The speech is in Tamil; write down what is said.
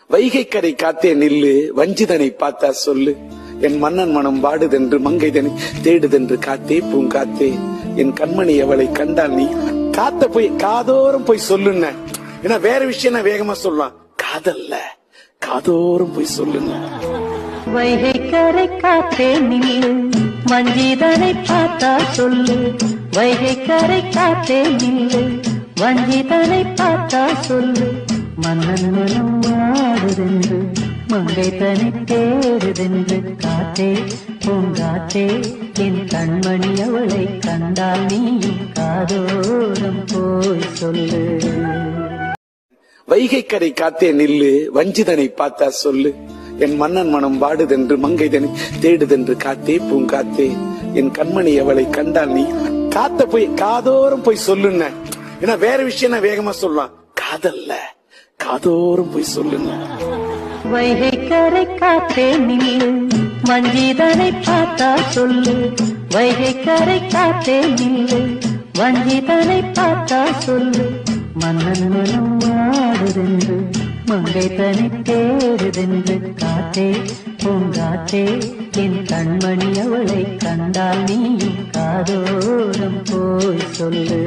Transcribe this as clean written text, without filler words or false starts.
வைகை கரை காத்தே நில்லு, வஞ்சிதனை பார்த்தா சொல்லு. என் மன்னன் மனம் வாடுதென்று மங்கைதனை தேடுதென்று காத்தே பூங்காத்தே. என் கண்மணி அவளை கண்டால் நீ காத்த போய் காதோரம் போய் சொல்லுங்க. ஏன்னா வேற விஷயம் நான் வேகமா சொல்லலாம். காதல்ல, காதோரம் போய் சொல்லுங்க. வைகை கரை காத்தே நில்லு, வஞ்சிதனை பார்த்தா சொல்லு. வைகை கரை காத்தே நில்லு, வஞ்சிதனை பார்த்தா சொல்லு. மன்னன் மனம் வாடுதென்று மங்கை தனி தேடுதென்று காத்தே பூங்காத்தே. என் கண்மணி அவளை கண்டால் நீயும் காதோரம் போய் சொல்லு. வைகை கரை காத்தே நில்லு, வஞ்சிதனை பார்த்தா சொல்லு. என் மன்னன் மனம் வாடுதென்று மங்கைதனை தேடுதென்று காத்தே பூங்காத்தே. என் கண்மணி அவளை கண்டால் நீ காத்த போய் காதோரம் போய் சொல்லுங்க. ஏன்னா வேற விஷயம் நான் வேகமா சொல்லலாம். காதல்ல, காதோரம் போய் சொல்லுங்க. வைகை கரை காத்தே நில்லு, வஞ்சிதனை பார்த்தா சொல்லு. வைகை கரை காத்தே நில்லு, வஞ்சிதனை பார்த்தா சொல்லு. மன்னன் மனம் வாடுதென்று மங்கை தனி தேடுதென்று காத்தே பூங்காத்தே. என் கண்மணி அவளை கண்டால் நீயும் காதோரம் போய் சொல்லு.